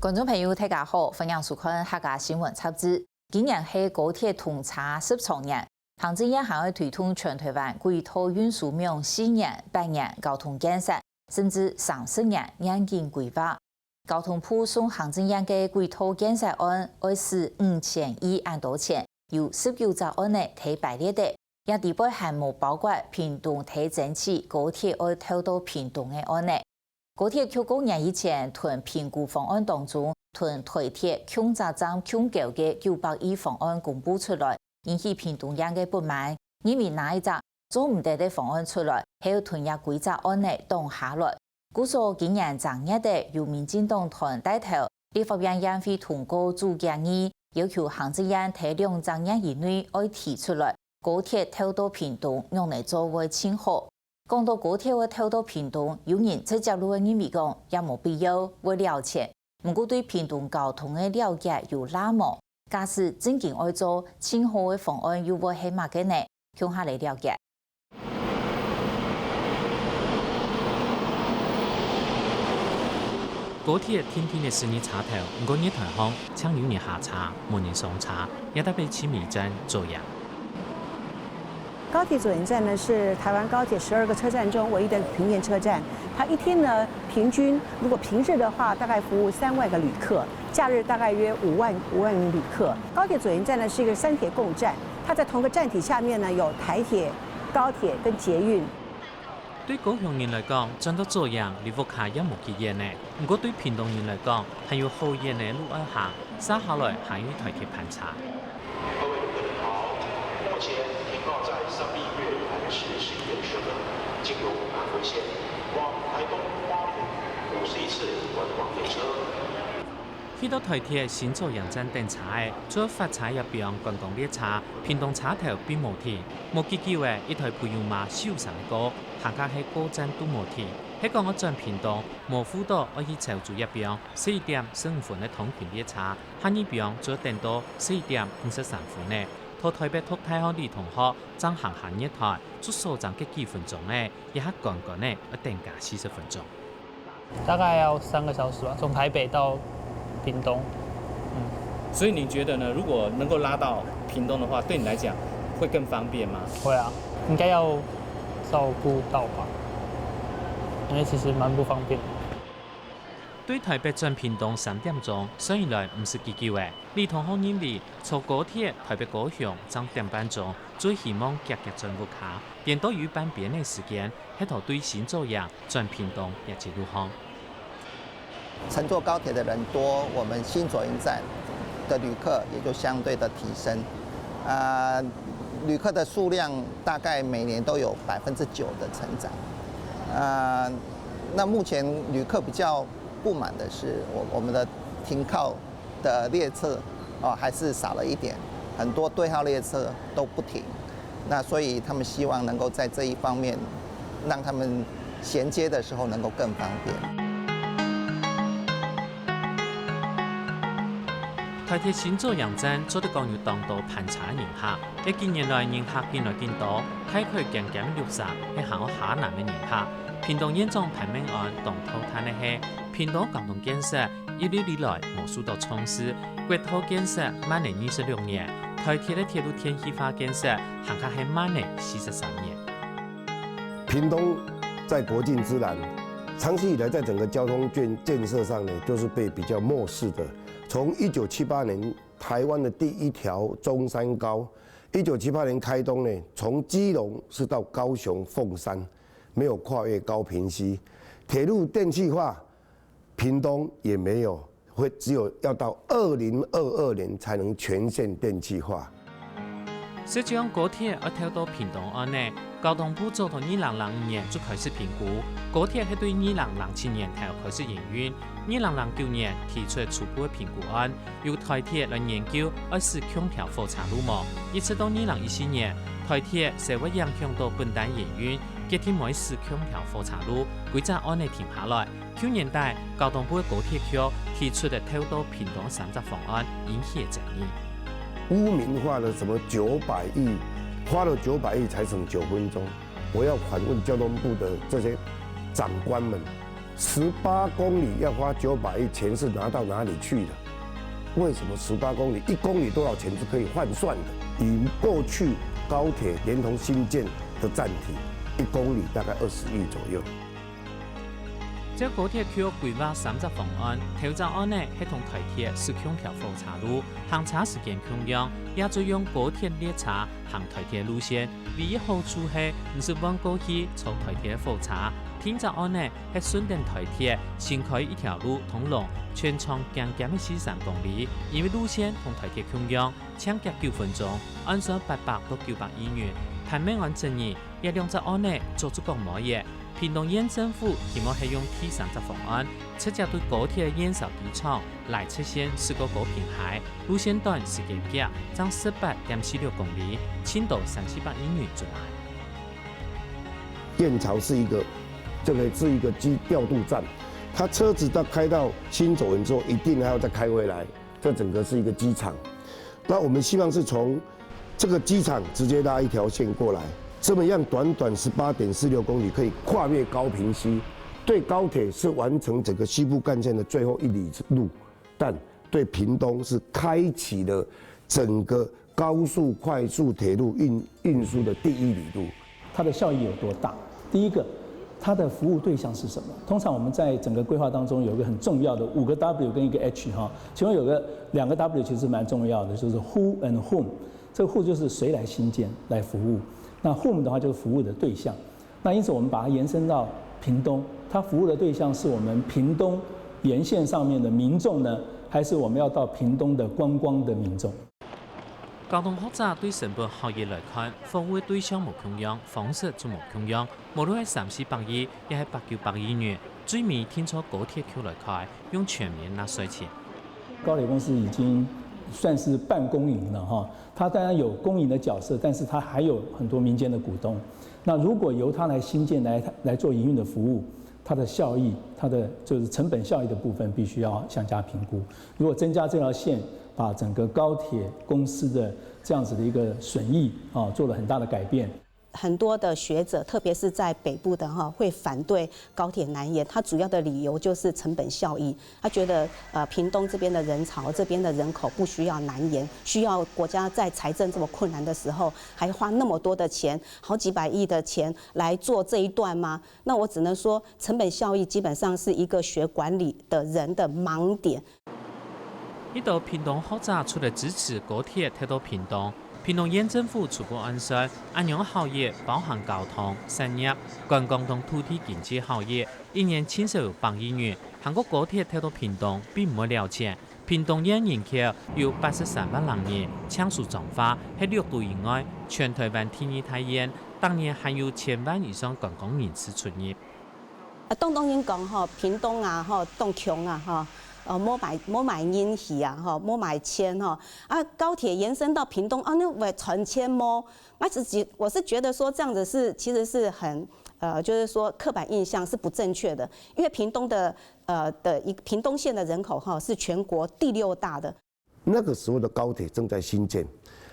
观众朋友，大家好，欢迎收看客家新闻插枝。今年是高铁通车10周年，行政院还会推动全台湾轨道运输命4年、8年交通建设，甚至30年眼镜规划。交通部送行政院嘅轨道建设案，爱是5000亿元多钱，由19则案内提排列的，也地背项目包括屏东提整起高铁爱透到屏东嘅案内。高铁在9年以前，屯评估方案当中，屯台铁强扎站强购嘅900亿方案公布出来，引起屏东人嘅不满。因为哪一只做唔得的方案出来，还有屯也规则案内挡下来。故说今年正月的由民进党团带头，立法院也会通过主建议，要求行政院在2正月以内要提出来，高铁透到屏东用来作为称号。讲到高铁会透到屏东，有人直接路嘅认为讲也冇必要为了钱，不过对屏东交通嘅了解又那么，假使真正爱做称号嘅方案，又会系乜嘅呢？向下嚟了解。高铁天天嘅10年查头，不过热台风抢6年下查，没人上查，也得被起米站做样。高铁左营站呢是台湾高铁12个车站中唯一的平面车站，它一天呢平均如果平日的话，大概服务3万个旅客，假日大概约5万名旅客。高铁左营站呢是一个3铁共站，它在同个站体下面呢有台铁、高铁跟捷运。对高雄人来讲，真到做样，离屋卡也冇几远呢。不过对屏东人来讲，还有好远的路要行，三下来还要台铁盘查。各位旅客您好，目前停靠在3B月台是11点10分，经由南回线往台东花莲51次观光列车。去到台铁新造洋站等查的，除了发财入边观光列车，屏东车头并冇停，冇几久的一台培养马受伤过，行家喺高站都冇停。喺讲我转屏东，冇辅导可以朝住入边11点15分的通勤列车，下一边再等到11点53分呢。到台北读太学里同学，正行下一台，足所站嘅几分钟呢，也係趕趕呢，要等架40分钟。大概要3个小时吧，从台北到屏东。所以你觉得呢？如果能够拉到屏东的话，对你来讲会更方便吗？会啊，应该要照顾到吧，因为其实蛮不方便的。对台北转屏东3点钟，算以来唔是几久的。李同学认为，坐高铁台北高雄3点半钟，最希望夹转屋卡，变到与半边的时间，喺度对新造样转屏东也一路行。乘坐高铁的人多，我们新左营站的旅客也就相对的提升。旅客的数量大概每年都有9%的成长。那目前旅客比较不满的是，我们的停靠的列车还是少了一点，很多对号列车都不停。那所以他们希望能够在这一方面，让他们衔接的时候能够更方便。台铁新造洋站做得讲有当多盘查人客，喺近年来人客变来变多，开开渐渐绿色，喺行我下南嘅人客。屏东严重排名案动头摊的係，屏东交通建设一路以來無數到衝刺，國土建設慢嚟26年，台鐵嘅鐵路天氣化建設行下係慢嚟43年。屏东在国境之南，长期以来在整个交通建设上呢，就是被比较漠视的。从1978年台湾的第一条中山高，1978年开通呢，从基隆是到高雄凤山，没有跨越高屏溪，铁路电气化，屏东也没有，会只有要到2022年才能全线电气化。实际上高铁要透到屏东案呢，交通部早從2005年就開始評估，高鐵係對2007年頭開始營運，2009年提出初步嘅評估案，由台鐵來研究要使空調火車路網，一直到2014年，台鐵社會影響到本地營運，決定每使空調火車路規則案內停下來。去年底，交通部嘅高鐵局提出嘅透到屏東3隻方案引起爭議。污名化的什么900亿，花了900亿才省9分钟。我要反问交通部的这些长官们， 18公里要花900亿，钱是拿到哪里去的？为什么18公里，1公里多少钱是可以换算的？以过去高铁连同新建的站体，1公里大概20亿左右。这高铁区有规划3只方案，头一案呢系同台铁是空调火车路，行车时间控量，也采用高铁列车行台铁路线。唯一好处是，唔是往过去坐台铁火车。天一案呢系顺电台铁新开一条路通龙，全长将近43公里，因为路线同台铁控量，抢隔9分钟，按算800到900亿元。盘面案争议，也2只案呢做出讲冇嘢。屏东县政府希望系用第3只方案，直接对高铁的燃烧机厂来出现4个高平台，路线段时间隔将18.46公里，轻度300-400亿元准买。燕巢是一个机调度站，它车子开到新左营之后，一定还要再开回来，这整个是一个机场。那我们希望是从这个机场直接拉一条线过来。这么样短18.46公里可以跨越高屏溪，对高铁是完成整个西部干线的最后1里路，但对屏东是开启了整个高速快速铁路运输的第1里路。它的效益有多大？第一个，它的服务对象是什么？通常我们在整个规划当中有一个很重要的5个 W 跟1个 H 哈，其中有2个 W 其实蛮重要的，就是 Who and Whom。这个 Who 就是谁来新建来服务。那 whom 的话就是服务的对象，那因此我们把它延伸到屏东，它服务的对象是我们屏东沿线上面的民众呢，还是我们要到屏东的观光的民众？交通复杂对成本效益来看，服务对象无同样，方式就无同样。无论系300-400亿，亦系800-900亿元，最尾听出高铁区来看，用全面纳税钱。高铁公司已经算是半公营了哈，它当然有公营的角色，但是它还有很多民间的股东。那如果由它来新建来做营运的服务，它的效益，它的就是成本效益的部分必须要相加评估。如果增加这条线，把整个高铁公司的这样子的一个损益啊做了很大的改变。很多的学者，特别是在北部的会反对高铁南延。他主要的理由就是成本效益，他觉得屏东这边的人潮、这边的人口不需要南延，需要国家在财政这么困难的时候，还花那么多的钱，好几百亿的钱来做这一段吗？那我只能说，成本效益基本上是一个学管理的人的盲点。呢度屏东复杂除了支持高铁推到屏东。屏东县政府初步按算，安阳效益包含交通、产业、观光同土地经济效益，1年至少有100亿元。韩国高铁推到屏东并冇了解，屏东县人口有83万人，抢数彰化喺6都以外，全台湾第2大县，当年还有1000万以上观光人次出入。当然讲屏东啊，当穷啊，冇买烟戏啊，冇买签高铁延伸到屏东那为传签冇，我是觉得说这样子其实是很就是说刻板印象是不正确的，因为屏东的屏东县的人口是全国第6大的。那个时候的高铁正在兴建，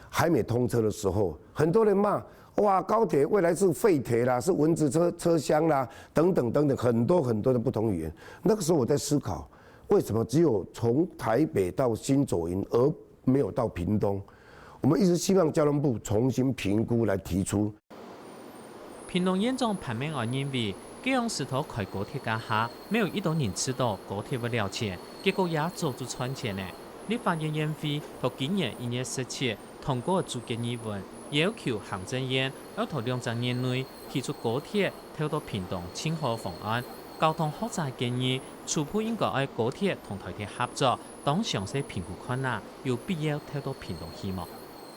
还没通车的时候，很多人骂。哇，高铁未来是废铁啦，是蚊子车厢啦，等等等等，很多的不同语言。那个时候我在思考，为什么只有从台北到新左营，而没有到屏东？我们一直希望交通部重新评估来提出。屏东县长潘明安认为，这样试图开高铁架下，没有一多人知道高铁不了解，结果也做出传钱呢。立法院院会到今年1月17通过主建议文。要求行政院要在2週年內提出高鐵推到屏東清河方案。交通複雜建議，初步應該喺高鐵同台鐵合作，當詳細評估困難，有必要推到屏東去嗎？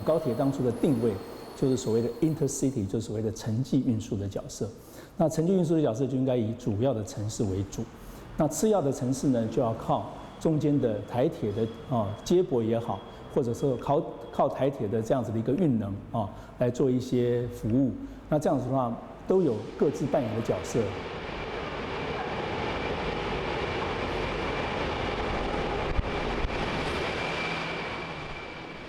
高鐵當初的定位就是所謂的 intercity， 就是所謂的城際運輸的角色。那城際運輸的角色就應該以主要的城市為主，那次要的城市呢就要靠中間的台鐵的接駁也好。或者说靠台铁的这样子的一个运能来做一些服务，那这样子的话都有各自扮演的角色。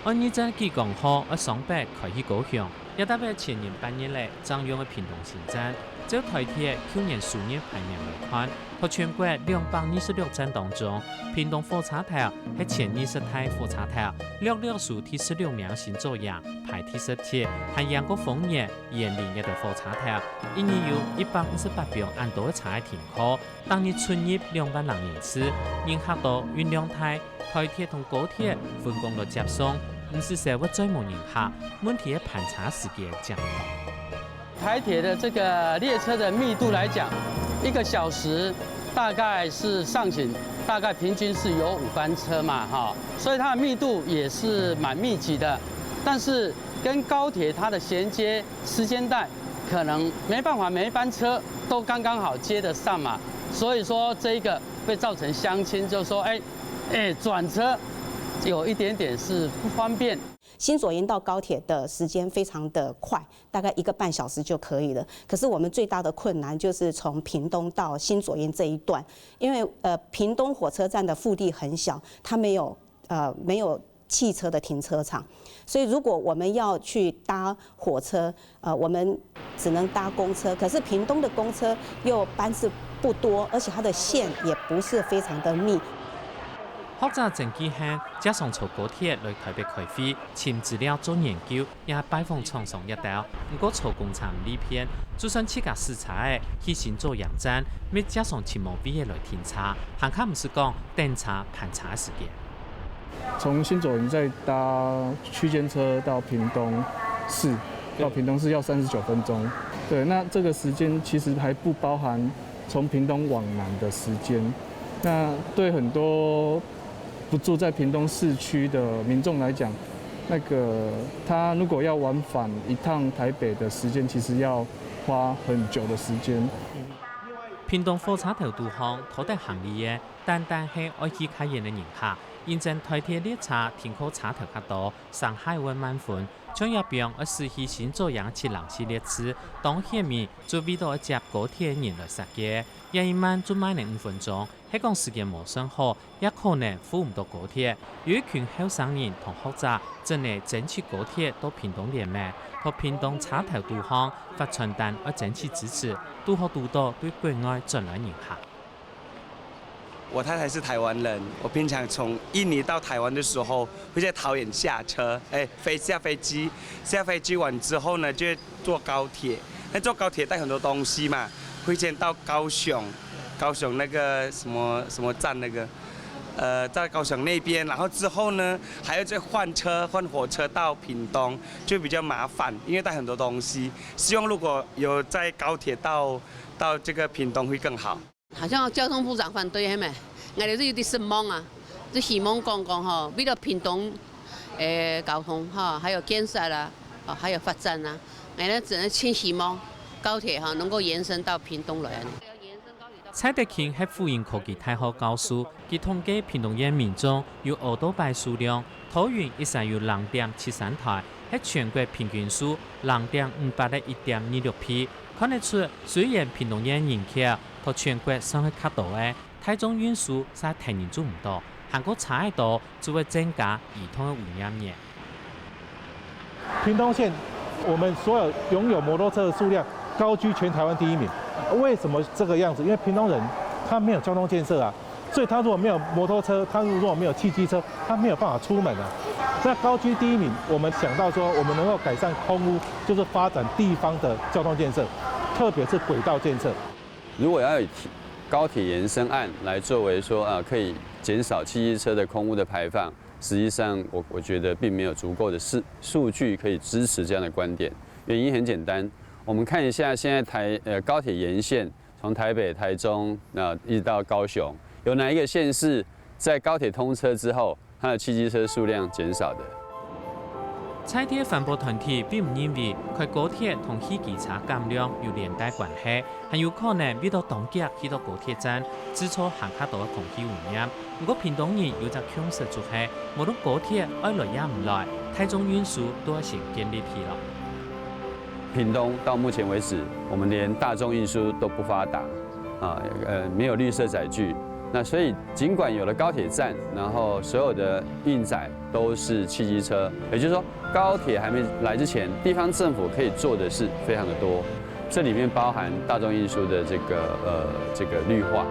按2日記講好，雙北開始高雄，也代表前年8月嚟张用嘅屏东新站。照台铁去年数年排名来看，喺全国226站当中，屏东火车头喺前20台火车头，略数第16名新作样，排第17，係阳谷丰年延龄嘅火车头，一年有158票按多嘅车停靠，当日出入2万人次，人客多运量大，台铁同高铁分工了接送，唔是社會最冇人客，問題嘅盤查時間降低。台铁的这个列车的密度来讲，1个小时大概是上行，大概平均是有5班车嘛，哈，所以它的密度也是蛮密集的。但是跟高铁它的衔接时间带，可能没办法每一班车都刚刚好接得上嘛，所以说这个会造成相亲，就是说，转车有一点点是不方便。新左营到高铁的时间非常的快，大概1个半小时就可以了。可是我们最大的困难就是从屏东到新左营这一段，因为屏东火车站的腹地很小，它没有汽车的停车场，所以如果我们要去搭火车，我们只能搭公车。可是屏东的公车又班次不多，而且它的线也不是非常的密。學者鄭基漢加上坐高鐵來台北開會，簽資料做研究，也拜訪廠商一道。不過坐工廠呢片，就算自家視察嘅去新左營站，咪加上前冇必要來停車，行卡唔是講等車盤查時間。從新左營再搭區間車到屏東市，到屏東市要39分鐘。對，那這個時間其實還不包含從屏東往南的時間。那對很多不住在屏東市區的民眾來講，他如果要往返一趟台北的時間，其實要花很久的時間。屏東火車頭導航拖得行李嘅，單係愛去開業嘅人客，現陣台鐵列車停靠車頭較多，上海灣慢分。將入邊而實施新左營7人系列次，當下面就遇到一隻高鐵人來設計，一晚就買5分鐘，係講時間冇算好，也可能付唔到高鐵。有一群後生人同學者真係爭取高鐵到屏東連麥，和屏東車頭導航發傳單而爭取支持，都好多對國外轉來人客。我太太是台灣人，我平常從印尼到台灣的時候，會在桃園下車，下飛機，下飛機完之後呢，就坐高鐵。那坐高鐵帶很多東西嘛，會先到高雄那個什麼站那個，在高雄那邊，然後之後呢，還要再換火車到屏東，就比較麻煩，因為帶很多東西。希望如果有在高鐵到這個屏東會更好。好像交通部長反對係咪？我哋都有啲失望啊！都希望講吼，為了屏東交通還有建設啦，還有發展啊，我哋只能請希望高鐵能夠延伸到屏東來。蔡德慶喺輔仁科技大學教書，佢統計屏東縣民眾有奧多拜數量，桃園一共有2.73台，喺全國平均數2.581.26匹。看得出，雖然屏東縣人口同全國算係較多嘅，體重運輸實提人做唔到，韓國差得多就會增加兒童嘅污染源。屏東縣，我們所有擁有摩托車的數量高居全台灣第1名。為什麼這個樣子？因為屏東人他沒有交通建設啊，所以他如果沒有摩托車，他如果沒有汽機車，他沒有辦法出門啊。那高居第1名，我們想到說，我們能夠改善空污，就是發展地方的交通建設，特別是軌道建設。如果要以高鐵延伸案來作為說可以減少汽機車的空污的排放，實際上我覺得並沒有足夠的數據可以支持這樣的觀點。原因很簡單，我們看一下現在高鐵沿線，從台北、台中一直到高雄，有哪一個縣市在高鐵通車之後，它的汽機車數量減少的？蔡鐵環保團體並唔認為開高鐵同汽機車減量有連帶關係，很有可能遇到當日去到高鐵站，製造行較多嘅空氣污染。不過屏東人有隻強勢就係，無論高鐵愛來也唔來，台中運輸都係先建立起了。屏東到目前為止，我們連大眾運輸都不發達，沒有綠色載具，那所以尽管有了高铁站，然后所有的运载都是汽机车，也就是说高铁还没来之前，地方政府可以做的事非常的多，这里面包含大众运输的这个绿化。